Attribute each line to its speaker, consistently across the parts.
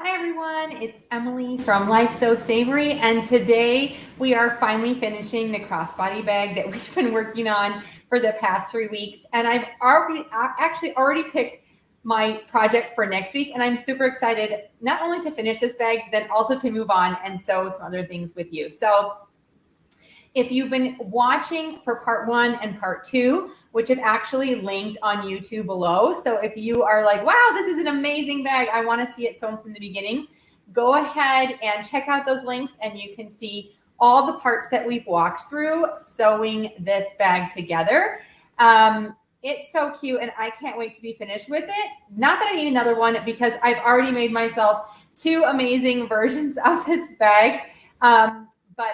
Speaker 1: Hi everyone, it's Emily from Life So Savory, and today we are finally finishing the crossbody bag that we've been working on for the past 3 weeks. And I've already picked my project for next week, and I'm super excited not only to finish this bag, but also to move on and sew some other things with you. So if you've been watching for part 1 and part 2, which have actually linked on YouTube below. So if you are like, wow, this is an amazing bag, I want to see it sewn from the beginning, go ahead and check out those links and you can see all the parts that we've walked through sewing this bag together. It's so cute and I can't wait to be finished with it. Not that I need another one because I've already made myself 2 amazing versions of this bag. But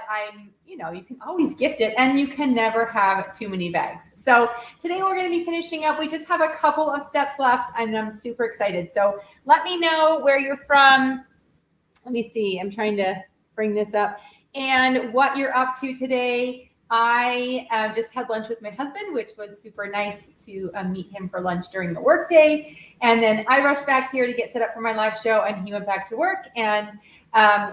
Speaker 1: you can always gift it and you can never have too many bags. So today we're going to be finishing up. We just have a couple of steps left and I'm super excited. So let me know where you're from. Let me see. I'm trying to bring this up and what you're up to today. I just had lunch with my husband, which was super nice to meet him for lunch during the workday. And then I rushed back here to get set up for my live show and he went back to work and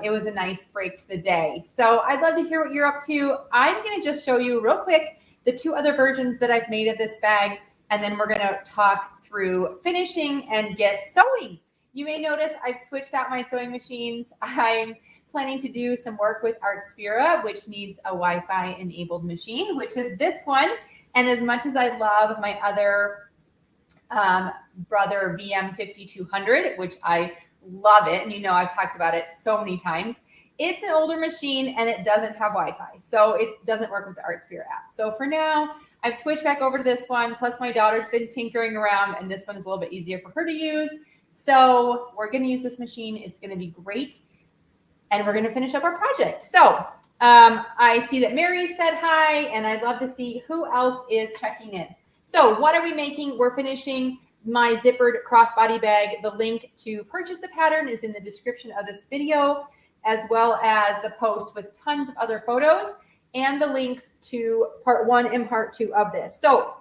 Speaker 1: it was a nice break to the day. So I'd love to hear what you're up to. I'm going to just show you real quick the 2 other versions that I've made of this bag, and then we're going to talk through finishing and get sewing. You may notice I've switched out my sewing machines. I'm planning to do some work with Artspira, which needs a Wi-Fi enabled machine, which is this one. And as much as I love my other Brother VM5200, which I love it, and I've talked about it so many times, it's an older machine and it doesn't have Wi-Fi, so it doesn't work with the Artspira app. So for now, I've switched back over to this one, plus my daughter's been tinkering around and this one is a little bit easier for her to use. So we're going to use this machine. It's going to be great and we're going to finish up our project. So I see that Mary said hi and I'd love to see who else is checking in. So what are we making? We're finishing my zippered crossbody bag. The link to purchase the pattern is in the description of this video, as well as the post with tons of other photos and the links to part 1 and part 2 of this. So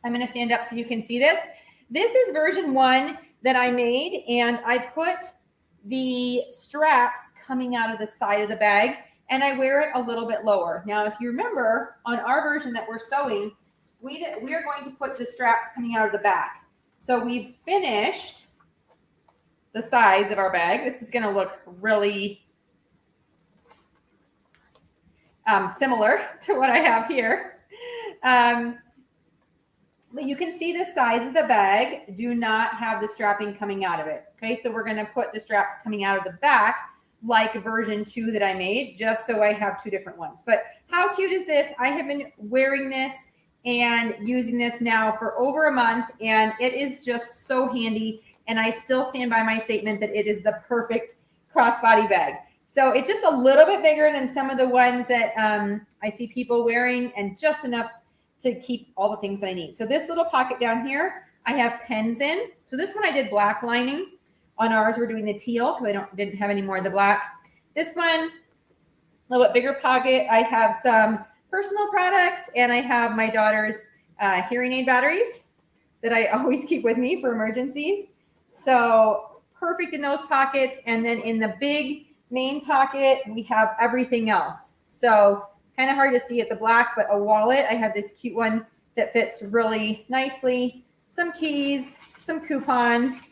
Speaker 1: I'm going to stand up so you can see this. This is version 1 that I made, and I put the straps coming out of the side of the bag and I wear it a little bit lower. Now, if you remember on our version that we're sewing, we are going to put the straps coming out of the back. So we've finished the sides of our bag. This is going to look really similar to what I have here. But you can see the sides of the bag do not have the strapping coming out of it. Okay, so we're going to put the straps coming out of the back like version 2 that I made, just so I have 2 different ones. But how cute is this? I have been wearing this and using this now for over a month, and it is just so handy. And I still stand by my statement that it is the perfect crossbody bag. So it's just a little bit bigger than some of the ones that I see people wearing, and just enough to keep all the things that I need. So this little pocket down here, I have pens in. So this one I did black lining. On ours, we're doing the teal because I didn't have any more of the black. This one, a little bit bigger pocket. I have some personal products, and I have my daughter's hearing aid batteries that I always keep with me for emergencies. So perfect in those pockets. And then in the big main pocket, we have everything else. So kind of hard to see at the black, but a wallet. I have this cute one that fits really nicely. Some keys, some coupons,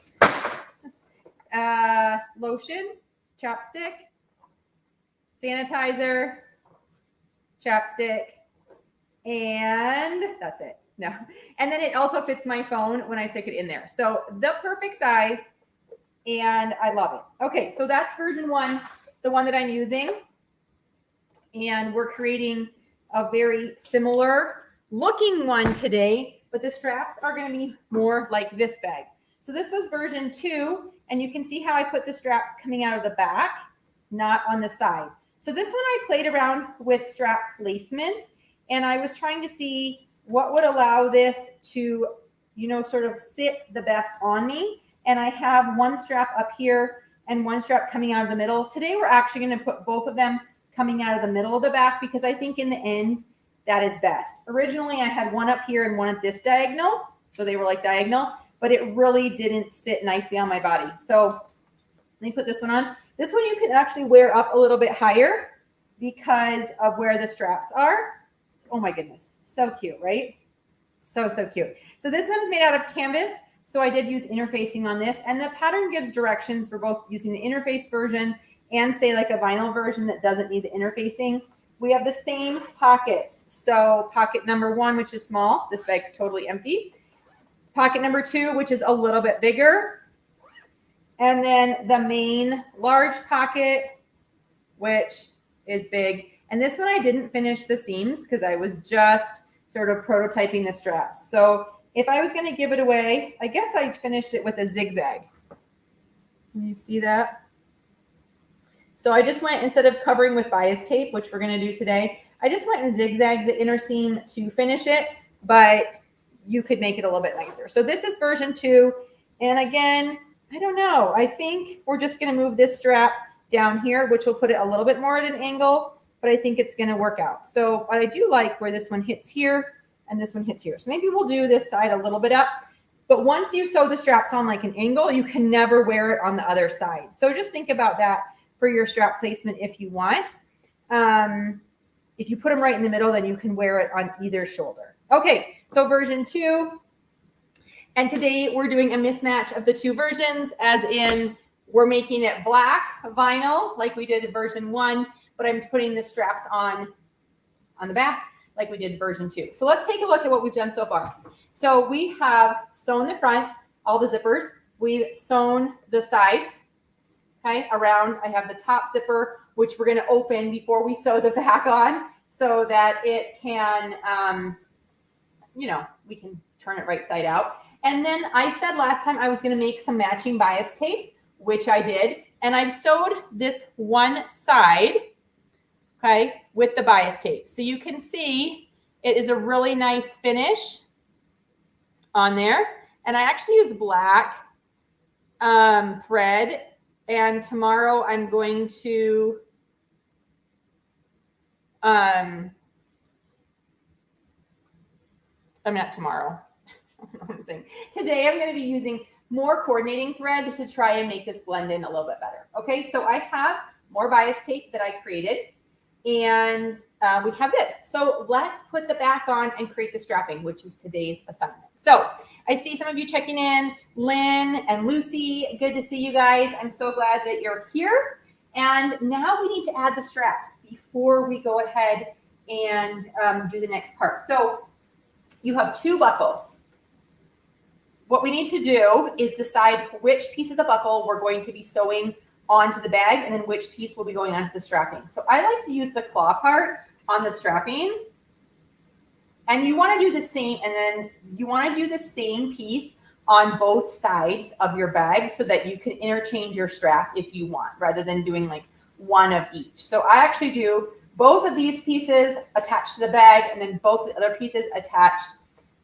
Speaker 1: lotion, chapstick, sanitizer, chapstick, and that's it. No. And then it also fits my phone when I stick it in there. So the perfect size, and I love it. Okay, so that's version 1, the one that I'm using. And we're creating a very similar looking one today, but the straps are going to be more like this bag. So this was version 2, and you can see how I put the straps coming out of the back, not on the side. So this one I played around with strap placement, and I was trying to see what would allow this to, sort of sit the best on me. And I have one strap up here and one strap coming out of the middle. Today, we're actually going to put both of them coming out of the middle of the back because I think in the end, that is best. Originally, I had one up here and one at this diagonal. So they were like diagonal, but it really didn't sit nicely on my body. So me put this one on. This one you can actually wear up a little bit higher because of where the straps are. Oh my goodness. So cute, right? So cute. So this one's made out of canvas. So I did use interfacing on this, and the pattern gives directions for both using the interface version and say like a vinyl version that doesn't need the interfacing. We have the same pockets. So pocket number 1, which is small. This bag's totally empty. Pocket number 2, which is a little bit bigger. And then the main large pocket, which is big. And this one I didn't finish the seams because I was just sort of prototyping the straps. So if I was going to give it away, I guess I finished it with a zigzag. Can you see that? So I just went, instead of covering with bias tape, which we're going to do today, I just went and zigzagged the inner seam to finish it, but you could make it a little bit nicer. So this is version 2. And again, I don't know. I think we're just going to move this strap down here, which will put it a little bit more at an angle, but I think it's going to work out. So what I do like where this one hits here and this one hits here. So maybe we'll do this side a little bit up, but once you sew the straps on like an angle, you can never wear it on the other side. So just think about that for your strap placement if you want. If you put them right in the middle, then you can wear it on either shoulder. Okay, so version 2. And today we're doing a mismatch of the 2 versions, as in we're making it black vinyl like we did in version 1, but I'm putting the straps on the back like we did version 2. So let's take a look at what we've done so far. So we have sewn the front, all the zippers. We've sewn the sides, okay, around. I have the top zipper, which we're going to open before we sew the back on so that it can, we can turn it right side out. And then I said last time I was going to make some matching bias tape, which I did. And I've sewed this one side, okay, with the bias tape. So you can see it is a really nice finish on there. And I actually use black thread. And tomorrow I'm going to I'm not tomorrow. I don't know what I'm saying. Today I'm going to be using more coordinating thread to try and make this blend in a little bit better. Okay, so I have more bias tape that I created, and we have this. So let's put the back on and create the strapping, which is today's assignment. So I see some of you checking in, Lynn and Lucy. Good to see you guys. I'm so glad that you're here. And now we need to add the straps before we go ahead and do the next part. So you have 2 buckles. What we need to do is decide which piece of the buckle we're going to be sewing onto the bag and then which piece will be going onto the strapping. So I like to use the claw part on the strapping. And you want to do the same, and then you want to do the same piece on both sides of your bag so that you can interchange your strap if you want, rather than doing like one of each. So I actually do both of these pieces attached to the bag and then both the other pieces attached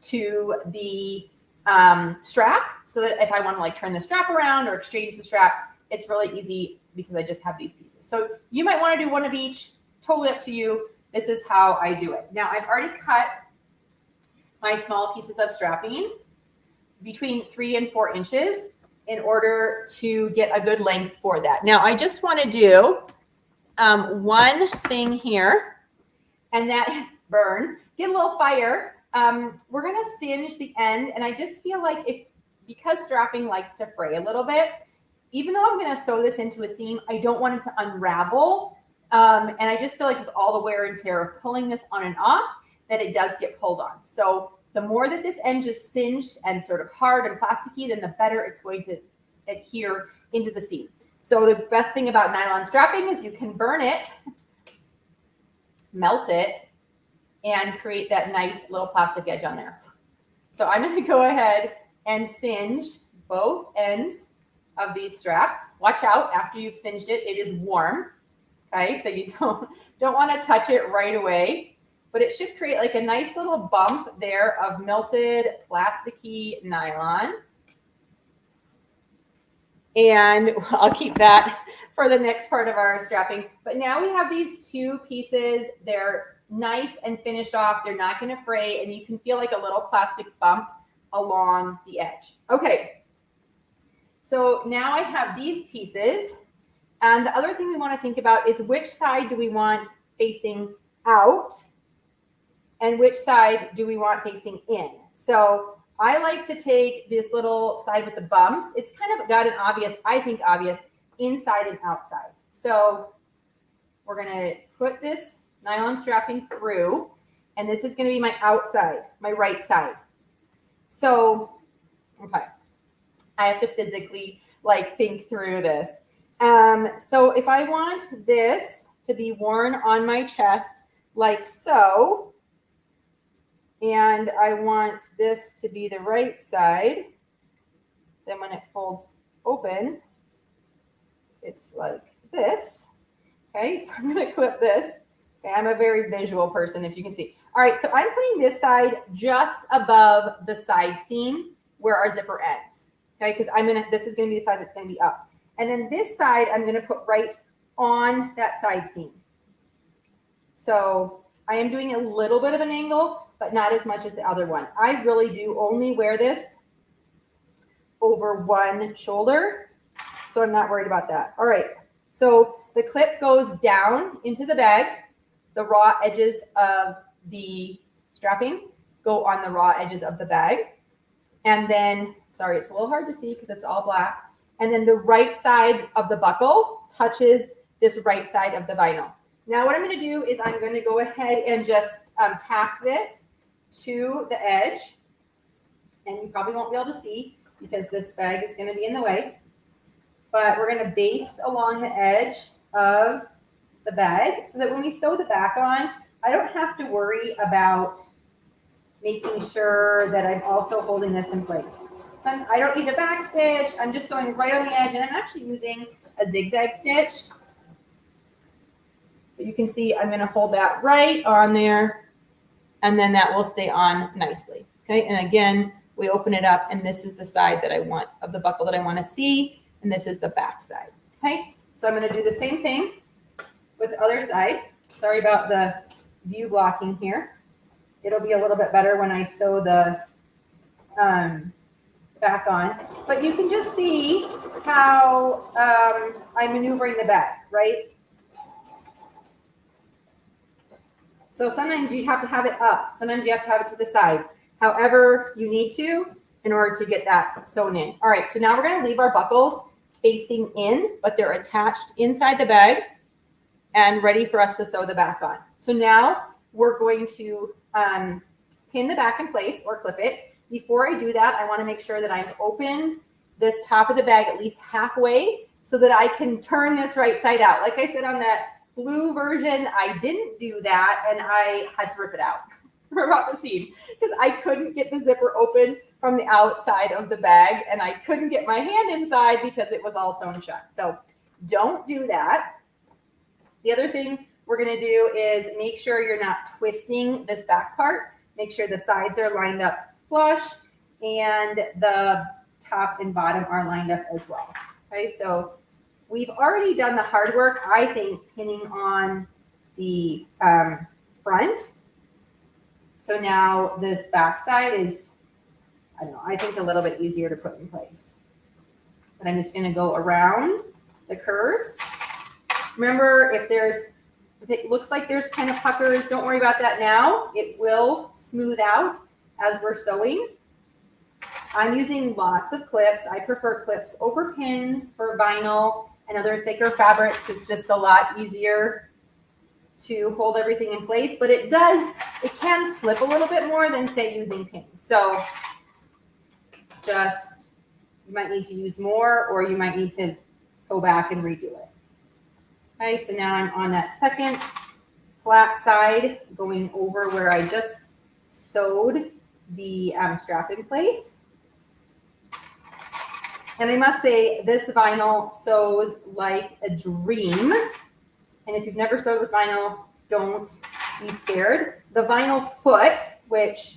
Speaker 1: to the strap, so that if I want to like turn the strap around or exchange the strap, it's really easy because I just have these pieces. So you might want to do one of each, totally up to you. This is how I do it. Now I've already cut my small pieces of strapping between 3 and 4 inches in order to get a good length for that. Now I just want to do one thing here, and that is burn, get a little fire. We're going to singe the end, and I just feel like because strapping likes to fray a little bit, even though I'm going to sew this into a seam, I don't want it to unravel. And I just feel like with all the wear and tear of pulling this on and off, that it does get pulled on. So the more that this end is singed and sort of hard and plasticky, then the better it's going to adhere into the seam. So the best thing about nylon strapping is you can burn it, melt it, and create that nice little plastic edge on there. So I'm going to go ahead and singe both ends of these straps. Watch out, after you've singed it, it is warm. Okay, so you don't want to touch it right away, but it should create like a nice little bump there of melted plasticky nylon. And I'll keep that for the next part of our strapping. But now we have these 2 pieces. They're nice and finished off. They're not going to fray, and you can feel like a little plastic bump along the edge. Okay. So now I have these pieces. And the other thing we want to think about is which side do we want facing out and which side do we want facing in? So I like to take this little side with the bumps. It's kind of got an obvious, I think obvious, inside and outside. So we're going to put this nylon strapping through, and this is going to be my outside, my right side. So, okay, I have to physically like think through this. So if I want this to be worn on my chest like so, and I want this to be the right side, then when it folds open, it's like this. Okay, so I'm going to clip this. Okay, I'm a very visual person, if you can see. All right, so I'm putting this side just above the side seam where our zipper ends. Okay, because this is going to be the side that's going to be up. And then this side, I'm going to put right on that side seam. So I am doing a little bit of an angle, but not as much as the other one. I really do only wear this over one shoulder, so I'm not worried about that. All right, so the clip goes down into the bag. The raw edges of the strapping go on the raw edges of the bag. And then, sorry, it's a little hard to see because it's all black. And then the right side of the buckle touches this right side of the vinyl. Now what I'm going to do is I'm going to go ahead and just tack this to the edge. And you probably won't be able to see because this bag is going to be in the way. But we're going to baste along the edge of the bag so that when we sew the back on, I don't have to worry about making sure that I'm also holding this in place. So I don't need a back stitch. I'm just sewing right on the edge, and I'm actually using a zigzag stitch. But you can see I'm going to hold that right on there, and then that will stay on nicely. Okay, and again, we open it up, and this is the side that I want of the buckle that I want to see, and this is the back side. Okay, so I'm going to do the same thing with the other side. Sorry about the view blocking here. It'll be a little bit better when I sew the back on, but you can just see how I'm maneuvering the bag, right? So sometimes you have to have it up. Sometimes you have to have it to the side. However you need to in order to get that sewn in. All right, so now we're going to leave our buckles facing in, but they're attached inside the bag and ready for us to sew the back on. So now we're going to pin the back in place or clip it. Before I do that, I want to make sure that I've opened this top of the bag at least halfway so that I can turn this right side out. Like I said on that blue version, I didn't do that and I had to rip it out for about the seam because I couldn't get the zipper open from the outside of the bag and I couldn't get my hand inside because it was all sewn shut. So don't do that. The other thing we're going to do is make sure you're not twisting this back part. Make sure the sides are lined up flush and the top and bottom are lined up as well. Okay, so we've already done the hard work, I think, pinning on the front. So now this back side is, I don't know, I think a little bit easier to put in place. But I'm just going to go around the curves. Remember, if it looks like there's kind of puckers, don't worry about that now. It will smooth out as we're sewing. I'm using lots of clips. I prefer clips over pins for vinyl and other thicker fabrics. It's just a lot easier to hold everything in place, but it can slip a little bit more than, say, using pins. So just, you might need to use more or you might need to go back and redo it. Okay, so now I'm on that second flat side, going over where I just sewed the strap in place. And I must say, this vinyl sews like a dream. And if you've never sewed with vinyl, don't be scared. The vinyl foot, which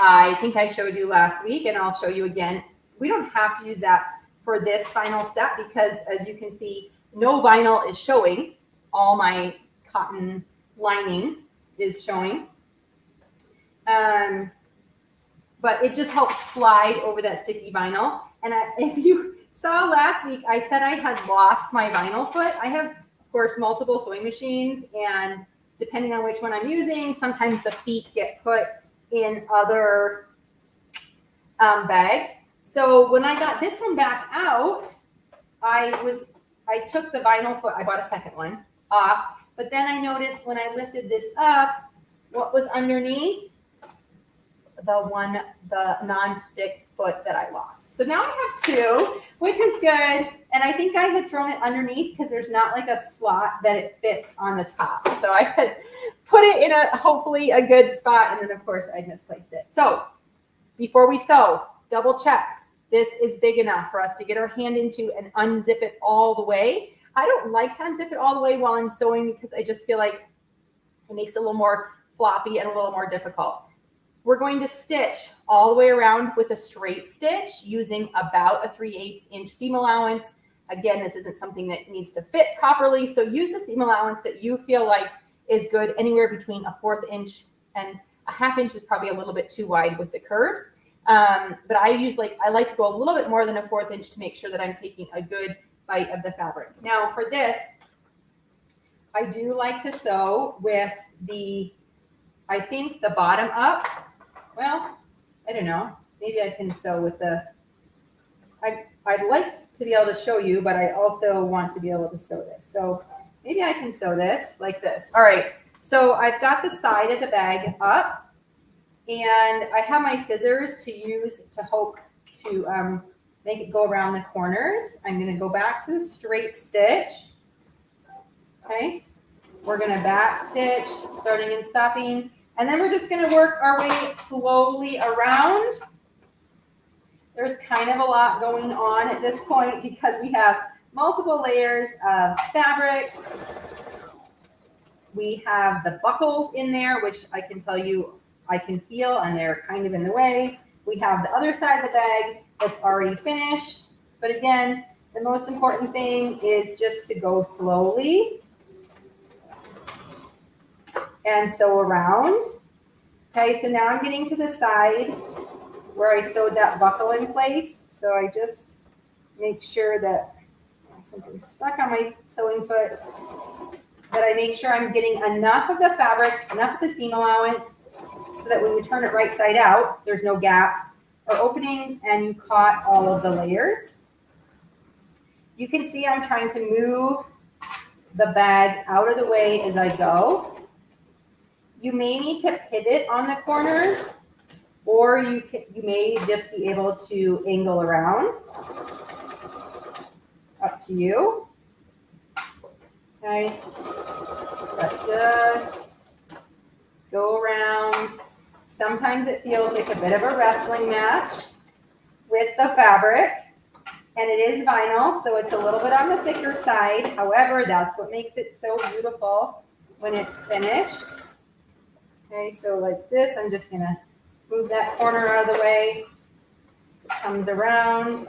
Speaker 1: I think I showed you last week, and I'll show you again, we don't have to use that for this final step because, as you can see, no vinyl is showing. All my cotton lining is showing. But it just helps slide over that sticky vinyl. And if you saw last week, I said I had lost my vinyl foot. I have, of course, multiple sewing machines, and depending on which one I'm using, sometimes the feet get put in other bags. So when I got this one back out, I took the vinyl foot, I bought a second one off, but then I noticed when I lifted this up, what was underneath? The non-stick foot that I lost. So now I have two, which is good. And I think I had thrown it underneath because there's not like a slot that it fits on the top. So I had put it in hopefully a good spot. And then of course I misplaced it. So before we sew, double check. This is big enough for us to get our hand into and unzip it all the way. I don't like to unzip it all the way while I'm sewing because I just feel like it makes it a little more floppy and a little more difficult. We're going to stitch all the way around with a straight stitch using about a 3/8 inch seam allowance. Again, this isn't something that needs to fit properly, so use the seam allowance that you feel like is good, anywhere between a 1/4 inch and a 1/2 inch is probably a little bit too wide with the curves. But I like to go a little bit more than a 1/4 inch to make sure that I'm taking a good bite of the fabric. Now for this, I do like to sew with I think the bottom up. Well, I don't know. Maybe I can sew with I'd like to be able to show you, but I also want to be able to sew this. So maybe I can sew this like this. All right. So I've got the side of the bag up, and I have my scissors to use to hope to make it go around the corners. I'm going to go back to the straight stitch. Okay. We're going to back stitch, starting and stopping. And then we're just going to work our way slowly around. There's kind of a lot going on at this point because we have multiple layers of fabric. We have the buckles in there, which I can tell you I can feel, and they're kind of in the way. We have the other side of the bag that's already finished. But again, the most important thing is just to go slowly and sew around. Okay, so now I'm getting to the side where I sewed that buckle in place. So I just make sure that something's stuck on my sewing foot, that I make sure I'm getting enough of the fabric, enough of the seam allowance, so that when you turn it right side out, there's no gaps or openings and you caught all of the layers. You can see I'm trying to move the bag out of the way as I go. You may need to pivot on the corners, or you may just be able to angle around. Up to you. Okay, but just go around. Sometimes it feels like a bit of a wrestling match with the fabric, and it is vinyl, so it's a little bit on the thicker side. However, that's what makes it so beautiful when it's finished. Okay, so like this, I'm just gonna move that corner out of the way as it comes around.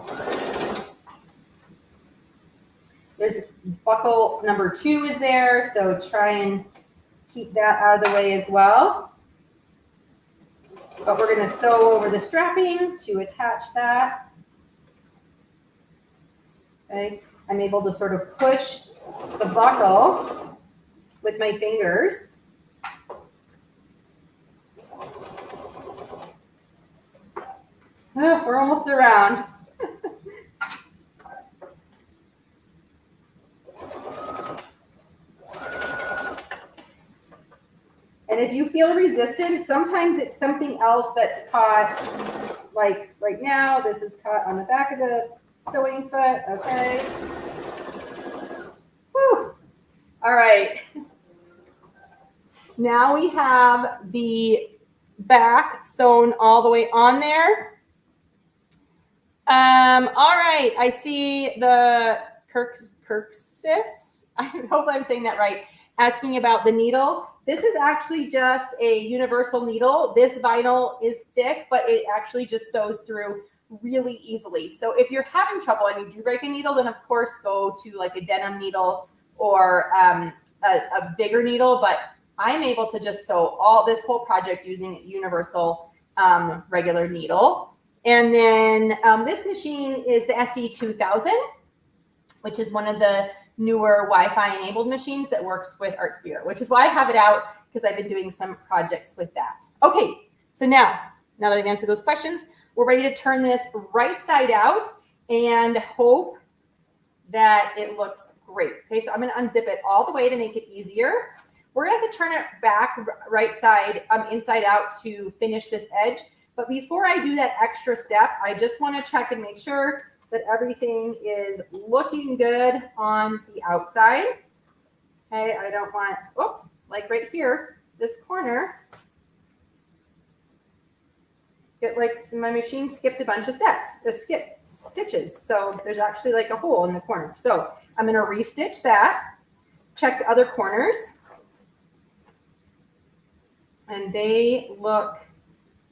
Speaker 1: There's buckle number 2 is there, so try and keep that out of the way as well. But we're gonna sew over the strapping to attach that. Okay, I'm able to sort of push the buckle with my fingers. Oh, we're almost around. And if you feel resistant, sometimes it's something else that's caught, like right now, this is caught on the back of the sewing foot, okay? Whew. All right. Now we have the back sewn all the way on there. All right, I see the Kirksifs, I hope I'm saying that right, asking about the needle. This is actually just a universal needle. This vinyl is thick, but it actually just sews through really easily. So if you're having trouble and you do break a needle, then of course go to like a denim needle or a bigger needle, but I'm able to just sew this whole project using a universal regular needle. And then this machine is the SE2000, which is one of the newer Wi-Fi enabled machines that works with Art Sphere, which is why I have it out, because I've been doing some projects with that. Okay, so now that I've answered those questions, we're ready to turn this right side out and hope that it looks great. Okay, so I'm going to unzip it all the way to make it easier. We're going to have to turn it back right side, inside out to finish this edge. But before I do that extra step, I just want to check and make sure that everything is looking good on the outside. Okay, I don't want, oops, like right here, this corner, my machine skipped a bunch of stitches. So there's actually like a hole in the corner. So I'm going to restitch that, check the other corners, and they look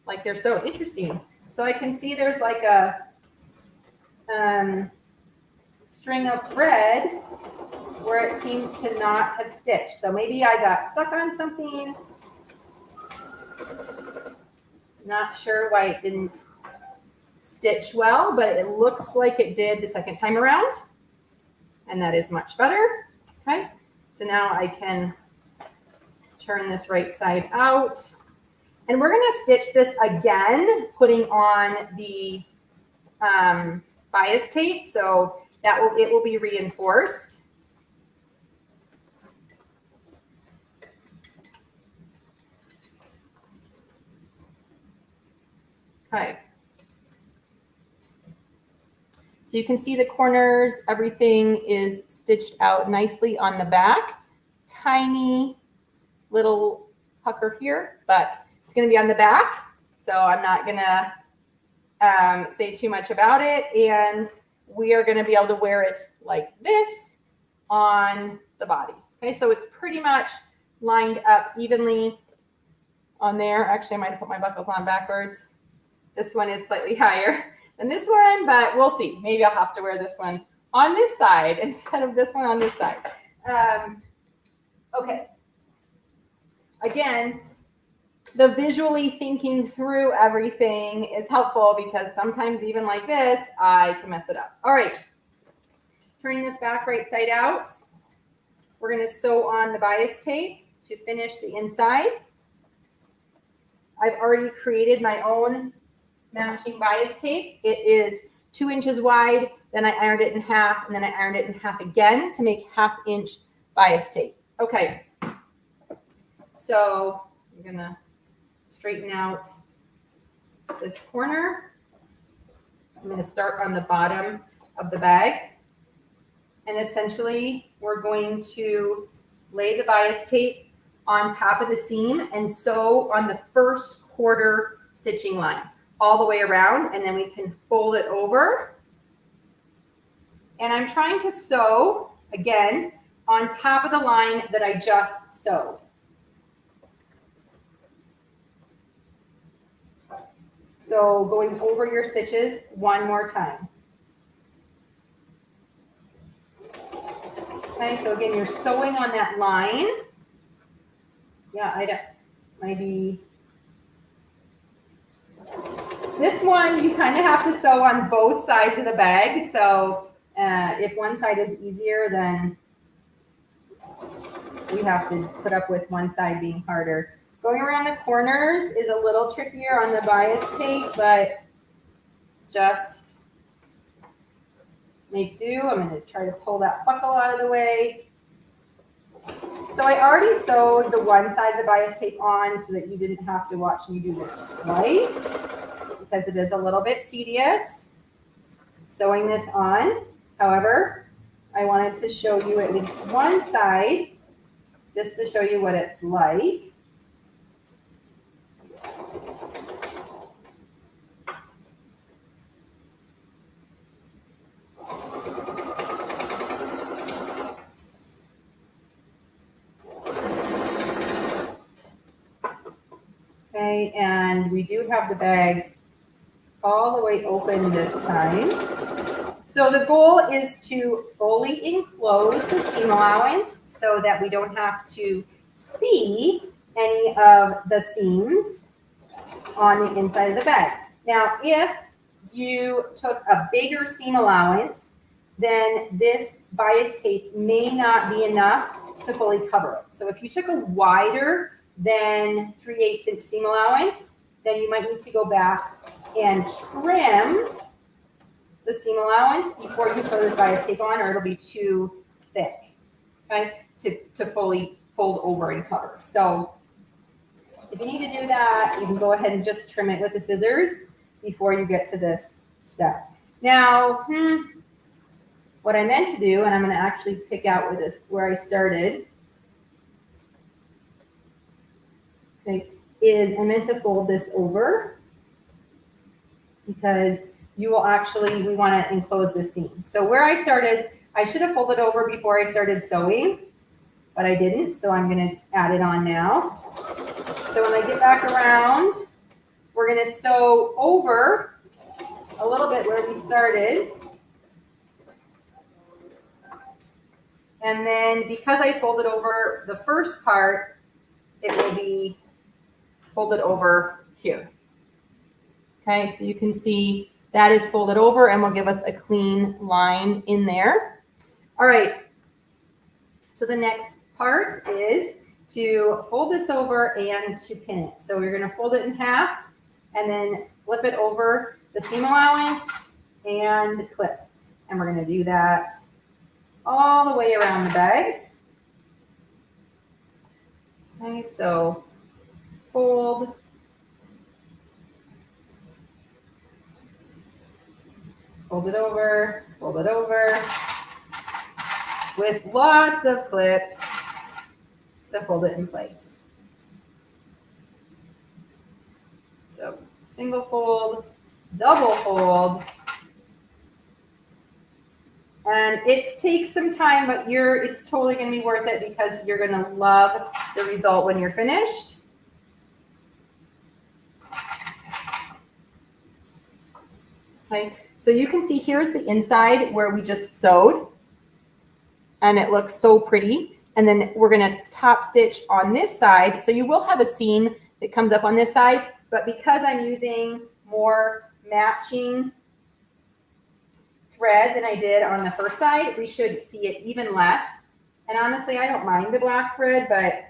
Speaker 1: like they're so interesting. So I can see there's like a string of thread where it seems to not have stitched. So maybe I got stuck on something. Not sure why it didn't stitch well, but it looks like it did the second time around. And that is much better. Okay, so now I can turn this right side out. And we're going to stitch this again, putting on the bias tape, so that it will be reinforced. Okay. So you can see the corners, everything is stitched out nicely on the back. Tiny little pucker here, but it's going to be on the back, so I'm not going to say too much about it. And we are going to be able to wear it like this on the body. Okay, so it's pretty much lined up evenly on there. Actually, I might have put my buckles on backwards. This one is slightly higher than this one, but we'll see. Maybe I'll have to wear this one on this side instead of this one on this side. Okay. Again, the visually thinking through everything is helpful, because sometimes even like this, I can mess it up. All right. Turning this back right side out. We're going to sew on the bias tape to finish the inside. I've already created my own matching bias tape. It is 2 inches wide, then I ironed it in half, and then I ironed it in half again to make 1/2 inch bias tape. Okay, so I'm gonna straighten out this corner. I'm gonna start on the bottom of the bag, and essentially we're going to lay the bias tape on top of the seam and sew on the first quarter stitching line all the way around, and then we can fold it over. And I'm trying to sew, again, on top of the line that I just sewed. So going over your stitches one more time. Okay, so again, you're sewing on that line. Yeah, I don't, maybe. This one, you kind of have to sew on both sides of the bag. So if one side is easier, then we have to put up with one side being harder. Going around the corners is a little trickier on the bias tape, but just make do. I'm going to try to pull that buckle out of the way. So I already sewed the one side of the bias tape on so that you didn't have to watch me do this twice, because it is a little bit tedious sewing this on. However, I wanted to show you at least one side just to show you what it's like. Okay, and we do have the bag all the way open this time. So the goal is to fully enclose the seam allowance so that we don't have to see any of the seams on the inside of the bag. Now, if you took a bigger seam allowance, then this bias tape may not be enough to fully cover it. So if you took a wider than 3/8 inch seam allowance, then you might need to go back and trim the seam allowance before you sew this bias tape on, or it'll be too thick, okay, to fully fold over and cover. So if you need to do that, you can go ahead and just trim it with the scissors before you get to this step. Now, what I meant to do, and I'm going to actually pick out where I started, okay, is I meant to fold this over because we want to enclose the seam. So where I started, I should have folded over before I started sewing, but I didn't, so I'm going to add it on now. So when I get back around, we're going to sew over a little bit where we started. And then because I folded over the first part, it will be folded over here. Okay, so you can see that is folded over and will give us a clean line in there. All right, so the next part is to fold this over and to pin it. So you're going to fold it in half and then flip it over the seam allowance and clip. And we're going to do that all the way around the bag. Okay, so fold, fold it over, with lots of clips to hold it in place. So single fold, double fold, and it takes some time, but it's totally going to be worth it because you're going to love the result when you're finished. Okay, so you can see here's the inside where we just sewed, and it looks so pretty. And then we're going to top stitch on this side. So you will have a seam that comes up on this side, but because I'm using more matching thread than I did on the first side, we should see it even less. And honestly, I don't mind the black thread, but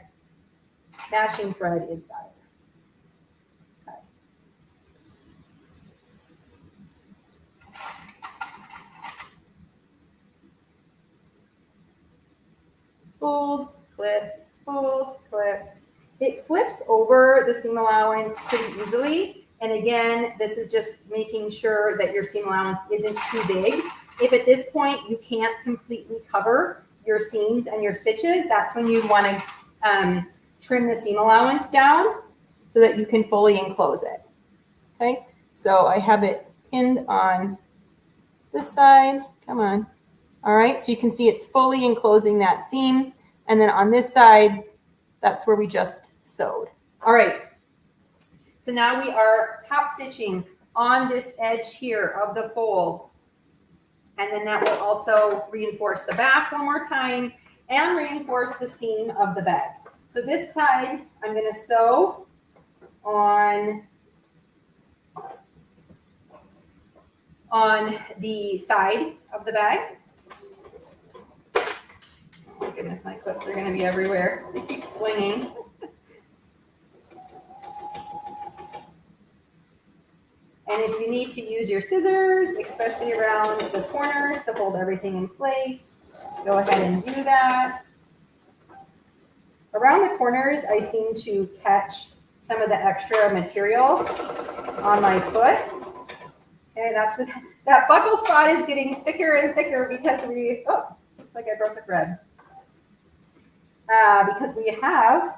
Speaker 1: matching thread is better. Okay. Fold, clip, fold, clip. It flips over the seam allowance pretty easily. And again, this is just making sure that your seam allowance isn't too big. If at this point you can't completely cover your seams and your stitches, that's when you want to trim the seam allowance down so that you can fully enclose it. Okay, so I have it pinned on this side. Come on. All right, so you can see it's fully enclosing that seam. And then on this side, that's where we just sewed. All right. So now we are top stitching on this edge here of the fold. And then that will also reinforce the back one more time and reinforce the seam of the bag. So this side, I'm going to sew on the side of the bag. Oh my goodness, my clips are going to be everywhere. They keep flinging. And if you need to use your scissors, especially around the corners to hold everything in place, go ahead and do that. Around the corners, I seem to catch some of the extra material on my foot. Okay, that's what that buckle spot is getting thicker and thicker because looks like I broke the thread. Because we have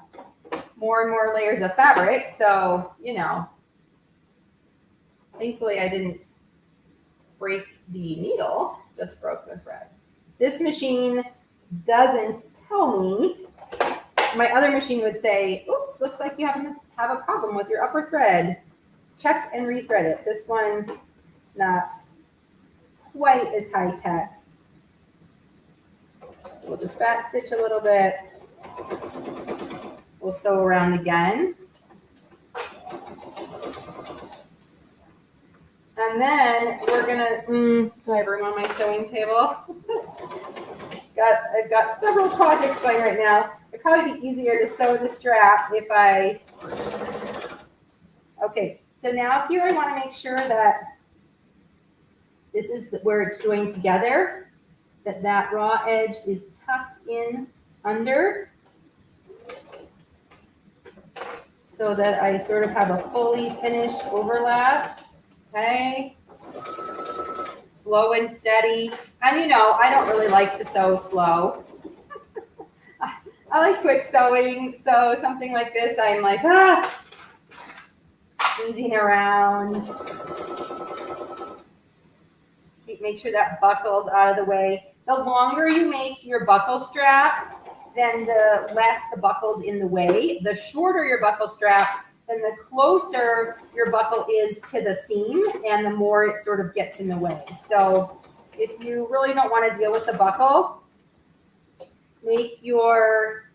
Speaker 1: more and more layers of fabric, so, you know, thankfully I didn't break the needle, just broke the thread. This machine doesn't tell me. My other machine would say, oops, looks like you have a problem with your upper thread. Check and rethread it. This one, not quite as high tech. So we'll just back stitch a little bit. We'll sew around again. And And then we're gonna, do I have room on my sewing table? I've got several projects going right now. It'd probably be easier to sew the strap if I, okay. So now here I wanna make sure that this is where it's joined together, that raw edge is tucked in under so that I sort of have a fully finished overlap, okay? Slow and steady. And you know, I don't really like to sew slow. I like quick sewing, so something like this, I'm like, squeezing around. Make sure that buckle's out of the way. The longer you make your buckle strap, then the less the buckle's in the way. The shorter your buckle strap, then the closer your buckle is to the seam and the more it sort of gets in the way. So if you really don't want to deal with the buckle, make your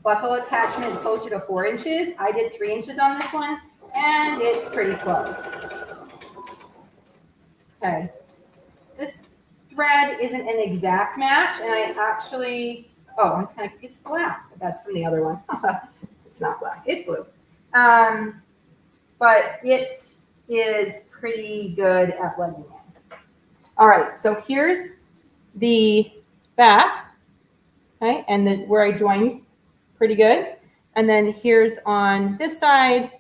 Speaker 1: buckle attachment closer to 4 inches. I did 3 inches on this one, and it's pretty close. Okay. This thread isn't an exact match, and I actually, it's black, but that's from the other one. It's not black, it's blue. But it is pretty good at blending in. All right, so here's the back, okay, and then where I joined pretty good. And then here's on this side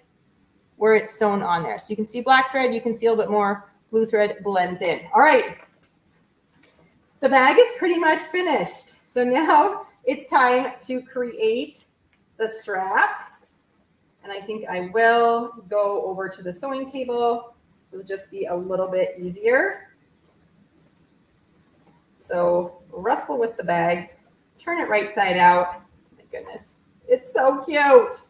Speaker 1: where it's sewn on there. So you can see black thread, you can see a little bit more, blue thread blends in. All right, the bag is pretty much finished. So now it's time to create the strap. And I think I will go over to the sewing table. It'll just be a little bit easier. So wrestle with the bag, turn it right side out. My goodness, it's so cute.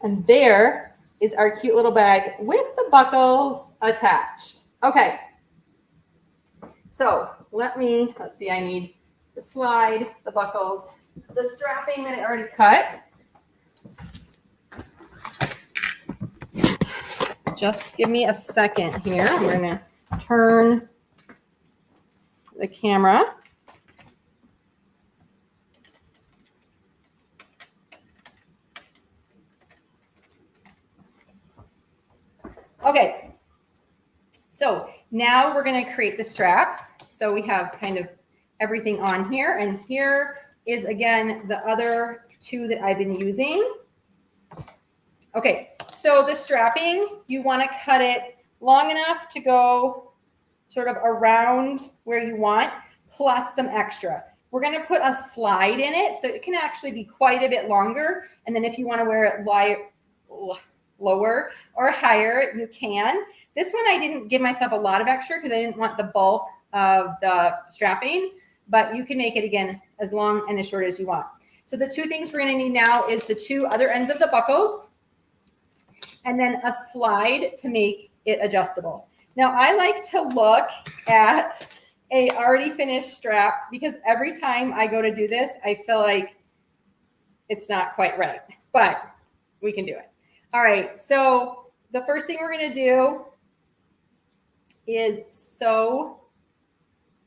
Speaker 1: And there is our cute little bag with the buckles attached. Okay, so let's see, I need the slide, the buckles, the strapping that I already cut. Just give me a second here. We're gonna turn the camera. Okay, so now we're going to create the straps. So we have kind of everything on here, and here is again the other two that I've been using. Okay, so the strapping, you want to cut it long enough to go sort of around where you want, plus some extra. We're going to put a slide in it, so it can actually be quite a bit longer. And then if you want to wear it lower or higher, you can. This one I didn't give myself a lot of extra because I didn't want the bulk of the strapping, but you can make it again as long and as short as you want. So the two things we're going to need now is the two other ends of the buckles and then a slide to make it adjustable. Now I like to look at a already finished strap because every time I go to do this, I feel like it's not quite right, but we can do it. All right, so the first thing we're going to do is sew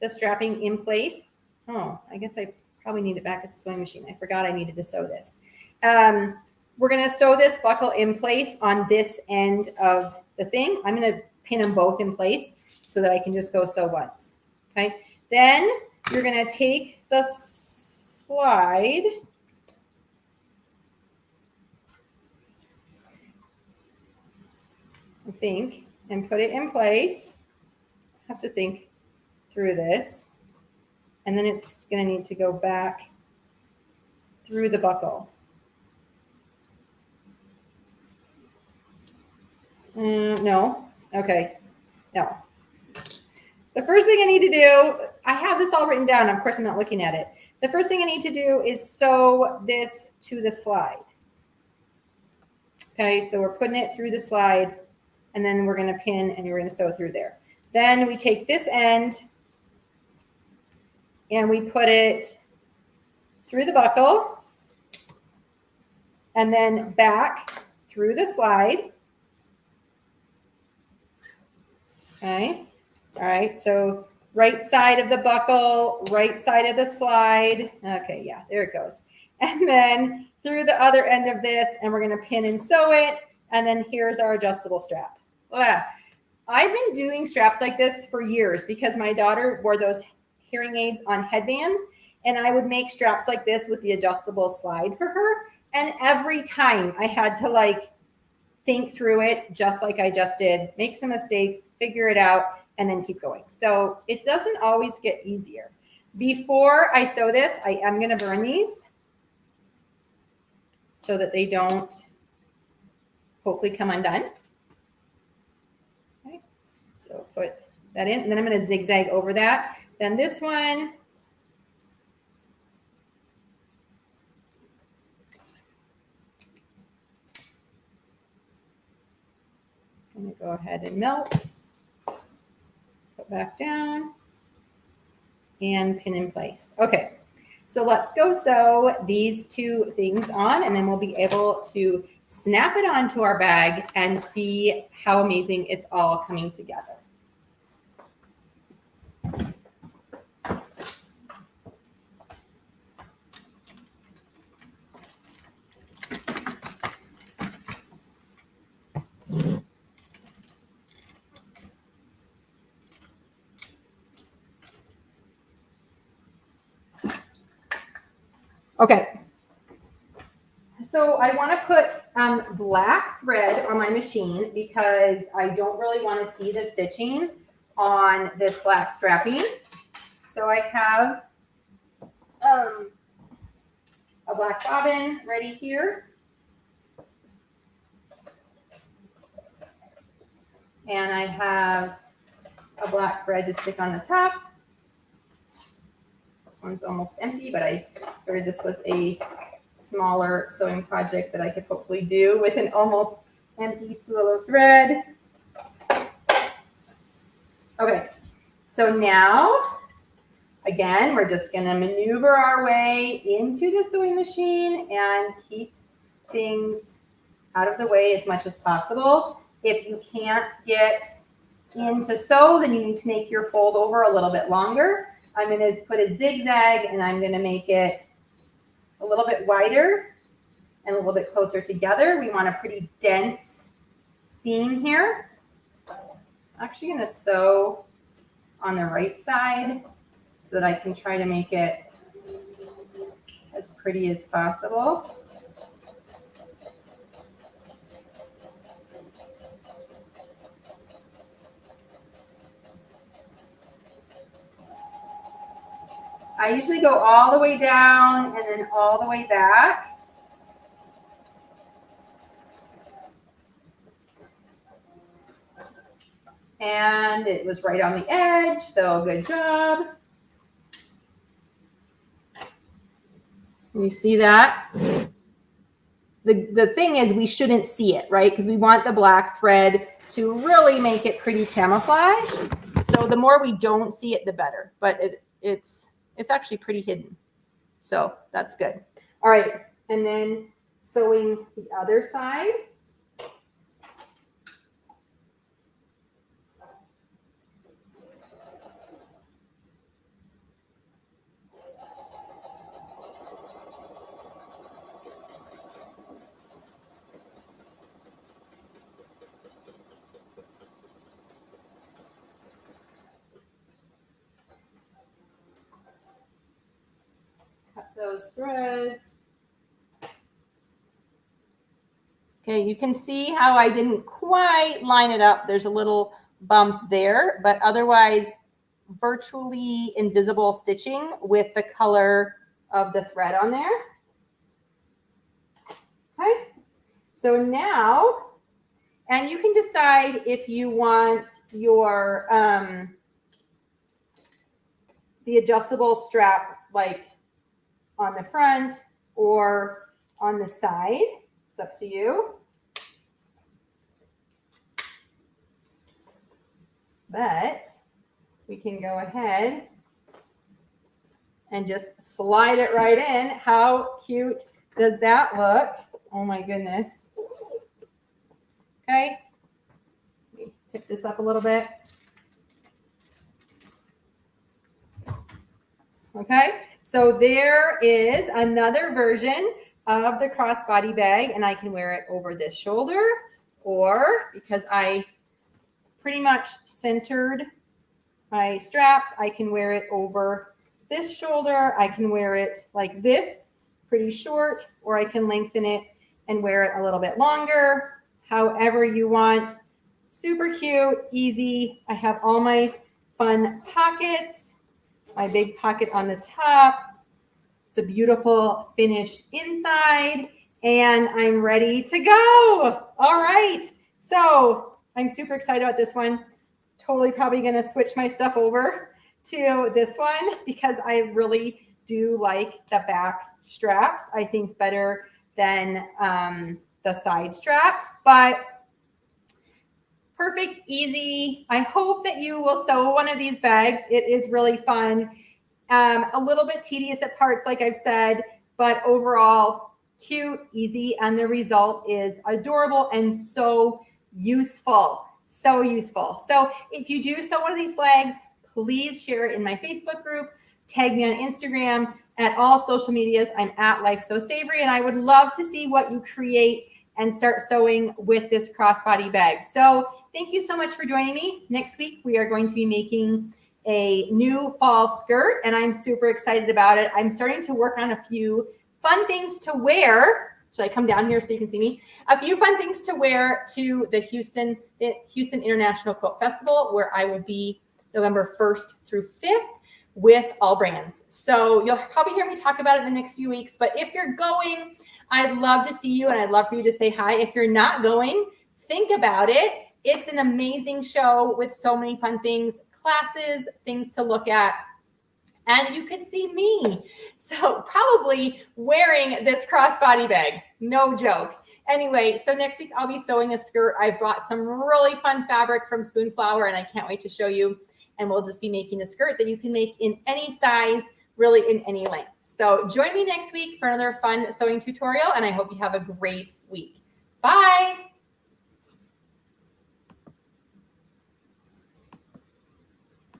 Speaker 1: the strapping in place. Oh, I guess I probably need it back at the sewing machine. I forgot I needed to sew this. We're going to sew this buckle in place on this end of the thing. I'm going to pin them both in place so that I can just go sew once. Okay, then you're going to take the slide. I think, and put it in place. I have to think through this. And then it's going to need to go back through the buckle. No. Okay. No. The first thing I need to do, I have this all written down. Of course, I'm not looking at it. The first thing I need to do is sew this to the slide. Okay, so we're putting it through the slide. And then we're going to pin and we're going to sew through there. Then we take this end and we put it through the buckle and then back through the slide. Okay. All right. So right side of the buckle, right side of the slide. Okay. Yeah, there it goes. And then through the other end of this, and we're going to pin and sew it. And then here's our adjustable strap. I've been doing straps like this for years because my daughter wore those hearing aids on headbands, and I would make straps like this with the adjustable slide for her. And every time I had to like think through it, just like I just did, make some mistakes, figure it out, and then keep going. So it doesn't always get easier. Before I sew this, I am going to burn these so that they don't hopefully come undone. Okay, so put that in, and then I'm going to zigzag over that. Then this one, I'm going to go ahead and melt, put back down, and pin in place. Okay, so let's go sew these two things on, and then we'll be able to snap it onto our bag and see how amazing it's all coming together. Okay, so I want to put black thread on my machine because I don't really want to see the stitching on this black strapping. So I have a black bobbin ready here. And I have a black thread to stick on the top. This one's almost empty, but I figured this was a smaller sewing project that I could hopefully do with an almost empty spool of thread. Okay, so now, again, we're just gonna maneuver our way into the sewing machine and keep things out of the way as much as possible. If you can't get in to sew, then you need to make your fold over a little bit longer. I'm going to put a zigzag and I'm going to make it a little bit wider and a little bit closer together. We want a pretty dense seam here. I'm actually going to sew on the right side so that I can try to make it as pretty as possible. I usually go all the way down and then all the way back. And it was right on the edge, so good job. You see that? The thing is we shouldn't see it, right? Because we want the black thread to really make it pretty camouflage. So the more we don't see it, the better. But it's actually pretty hidden. So that's good. All right. And then sewing the other side. Those threads. Okay, you can see how I didn't quite line it up. There's a little bump there, but otherwise virtually invisible stitching with the color of the thread on there. Okay, so now, and you can decide if you want your the adjustable strap like on the front or on the side. It's up to you. But we can go ahead and just slide it right in. How cute does that look? Oh my goodness. Okay. Let me tip this up a little bit. Okay, so there is another version of the crossbody bag, and I can wear it over this shoulder, or because I pretty much centered my straps, I can wear it over this shoulder. I can wear it like this, pretty short, or I can lengthen it and wear it a little bit longer, however you want. Super cute, easy. I have all my fun pockets, my big pocket on the top, the beautiful finished inside, and I'm ready to go. All right, so I'm super excited about this one. Totally probably gonna switch my stuff over to this one because I really do like the back straps. I think better than the side straps, but perfect, easy. I hope that you will sew one of these bags. It is really fun. A little bit tedious at parts, like I've said, but overall cute, easy, and the result is adorable and so useful. So useful. So if you do sew one of these flags, please share it in my Facebook group, tag me on Instagram, at all social medias. I'm at Life So Savory, and I would love to see what you create and start sewing with this crossbody bag. So thank you so much for joining me. Next week, we are going to be making a new fall skirt, and I'm super excited about it. I'm starting to work on a few fun things to wear. Should I come down here so you can see me? A few fun things to wear to the Houston International Quilt Festival, where I will be November 1st through 5th with all brands. So you'll probably hear me talk about it in the next few weeks, but if you're going, I'd love to see you, and I'd love for you to say hi. If you're not going, think about it. It's an amazing show with so many fun things, classes, things to look at, and you could see me. So probably wearing this crossbody bag, no joke. Anyway, so next week I'll be sewing a skirt. I brought some really fun fabric from Spoonflower, and I can't wait to show you. And we'll just be making a skirt that you can make in any size, really in any length. So join me next week for another fun sewing tutorial, and I hope you have a great week. Bye.